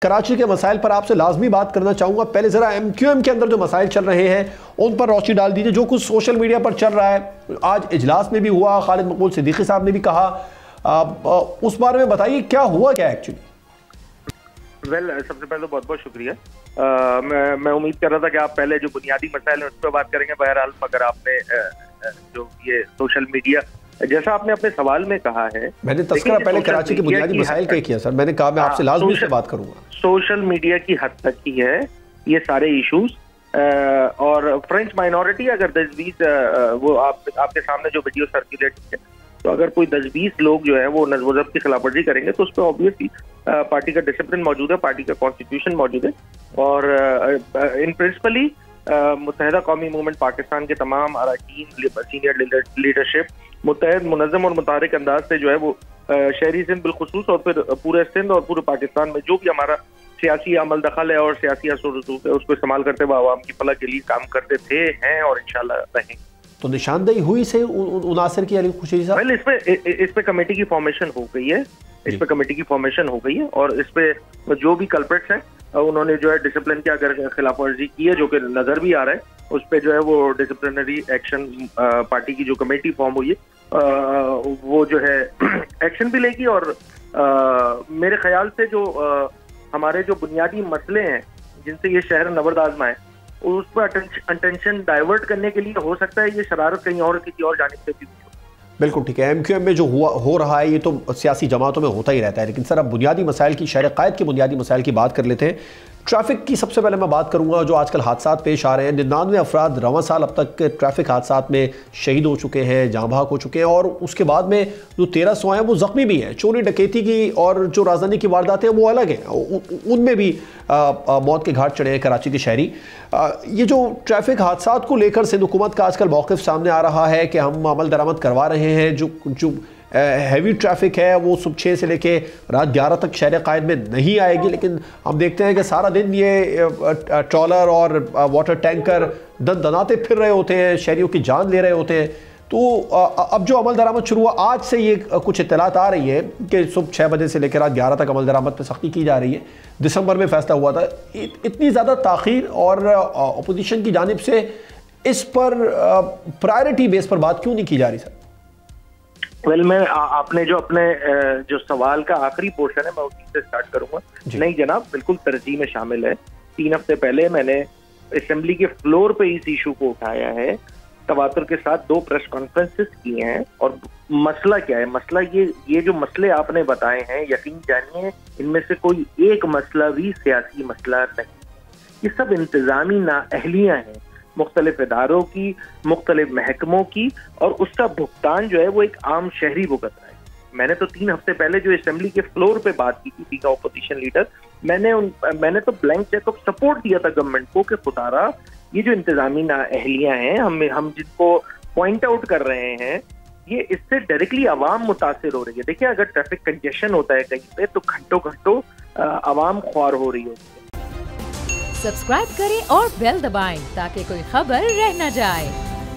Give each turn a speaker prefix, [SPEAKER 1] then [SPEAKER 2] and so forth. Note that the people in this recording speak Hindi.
[SPEAKER 1] कराची के मसाइल पर आपसे लाजमी बात करना चाहूँगा। पहले ज़रा MQM के अंदर जो मसाइल चल रहे हैं उन पर रोशनी डाल दीजिए। जो कुछ सोशल मीडिया पर चल रहा है, आज इजलास में भी हुआ, खालिद मकबूल सिद्दीकी साहब ने भी कहा, उस बारे में बताइए क्या हुआ क्या एक्चुअली।
[SPEAKER 2] सबसे पहले तो बहुत बहुत शुक्रिया। मैं उम्मीद कर रहा था कि आप पहले जो बुनियादी मसाइल हैं उस पर बात करेंगे। बहरहाल मगर आपने जो ये सोशल मीडिया, जैसा आपने अपने सवाल में कहा है,
[SPEAKER 1] मैंने तस्करा पहले कराची के बुनियादी मसाइल का किया सर। मैंने कहा मैं आपसे लाजमी से बात करूंगा।
[SPEAKER 2] सोशल मीडिया की हद तक ही है ये सारे इश्यूज। और फ्रेंच माइनॉरिटी अगर 10-20 वो आपके सामने जो वीडियो सर्कुलेट है, तो अगर कोई 10-20 लोग जो है वो नज़्म ज़ब्त की खिलाफवर्जी करेंगे तो उस पर ऑब्वियसली पार्टी का डिसिप्लिन मौजूद है, पार्टी का कॉन्स्टिट्यूशन मौजूद है। और इन प्रिंसिपली मुत्तहिदा कौमी मूवमेंट पाकिस्तान के तमाम अरकान, सीनियर लीडरशिप मुत्तहद, मुनज़्ज़म और मुतारिक अंदाज से जो है वो शहरी सिंध बिलखुसूस और फिर पूरे सिंध और पूरे पाकिस्तान में जो भी हमारा सियासी अमल दखल है और सियासी असर रसूख है उसको इस्तेमाल करते हुए आवाम की फलाह के लिए काम करते थे, हैं और इंशाल्लाह रहेंगे।
[SPEAKER 1] तो निशानदेही हुई से उनासिर की अली खुशी साहब?
[SPEAKER 2] वेल, इस पे कमेटी की फॉर्मेशन हो गई है, इस पे कमेटी की फॉर्मेशन हो गई है और इस पे जो भी कल्प्रिट्स हैं उन्होंने जो है डिसिप्लिन की अगर खिलाफ वर्जी की है, जो कि नजर भी आ रहा है, उस पे जो है वो डिसिप्लिनरी एक्शन पार्टी की जो कमेटी फॉर्म हुई है वो जो है एक्शन भी लेगी। और मेरे ख्याल से जो हमारे जो बुनियादी मसले हैं जिनसे ये शहर नबर्द आजमा है, उस पर अटेंशन डाइवर्ट करने के लिए हो सकता है ये शरारत कहीं और किसी और जानिब से भी।
[SPEAKER 1] बिल्कुल ठीक है। MQM में जो हो रहा है ये तो सियासी जमातों में होता ही रहता है, लेकिन सर अब बुनियादी मसाइल की, शहर कायद के बुनियादी मसाइल की बात कर लेते हैं। ट्रैफिक की सबसे पहले मैं बात करूंगा। जो आजकल हादसा पेश आ रहे हैं, 99 अफराद रवां साल अब तक ट्रैफिक हादसा में शहीद हो चुके हैं, जाँ बहक हो चुके हैं, और उसके बाद में जो 1300 हैं वो ज़ख्मी भी हैं। चोरी डकैती की और जो राजधानी की वारदातें हैं वो अलग हैं, उनमें भी मौत के घाट चढ़े हैं कराची के शहरी। ये जो ट्रैफिक हादसा को लेकर सिंध हुकूमत का आजकल मौक़िफ़ सामने आ रहा है कि हम अमल दरामद करवा रहे हैं, जो हैवी ट्रैफिक है वो सुबह 6 से लेके रात 11 तक शहर कायद में नहीं आएगी, लेकिन हम देखते हैं कि सारा दिन ये ट्रॉलर और वाटर टैंकर दनाते फिर रहे होते हैं, शहरियों की जान ले रहे होते हैं। तो अब जो अमल दरामद शुरू हुआ, आज से ये कुछ इत्तलात आ रही है कि सुबह 6 बजे से लेकर रात 11 तक अमल दरामद पर सख्ती की जा रही है। दिसंबर में फैसला हुआ था। इतनी ज़्यादा ताख़ीर और अपोजिशन की जानिब से इस पर प्रायोरिटी बेस पर बात क्यों नहीं की जा रही सर?
[SPEAKER 2] वेल, मैं आपने जो अपने जो सवाल का आखिरी पोर्शन है मैं उसी से स्टार्ट करूंगा। नहीं जनाब, बिल्कुल तरजीह में शामिल है। 3 हफ्ते पहले मैंने असेंबली के फ्लोर पे इस इशू को उठाया है, तवातुर के साथ 2 प्रेस कॉन्फ्रेंसेस किए हैं। और मसला क्या है? मसला ये जो मसले आपने बताए हैं, यकीन जानिए इनमें से कोई एक मसला भी सियासी मसला नहीं। ये सब इंतजामी नाअहलियां हैं मुख्तलिफ इदारों की, मुख्तलिफ महकमों की, और उसका भुगतान जो है वो एक आम शहरी भुगत रहा है। मैंने तो 3 हफ्ते पहले जो असेंबली के फ्लोर पे बात की थी का ऑपोजिशन लीडर, मैंने तो ब्लैंक चेक ऑफ सपोर्ट दिया था गवर्नमेंट को कि खुदारा ये जो इंतजामी नाअहलियां हैं, हम जिनको पॉइंट आउट कर रहे हैं, ये इससे डायरेक्टली आवाम मुतासिर हो रही है। देखिए, अगर ट्रैफिक कंजेशन होता है कहीं पे तो घंटों आवाम ख्वार हो रही होती है।
[SPEAKER 3] सब्सक्राइब करें और बेल दबाएं ताकि कोई खबर रह न जाए।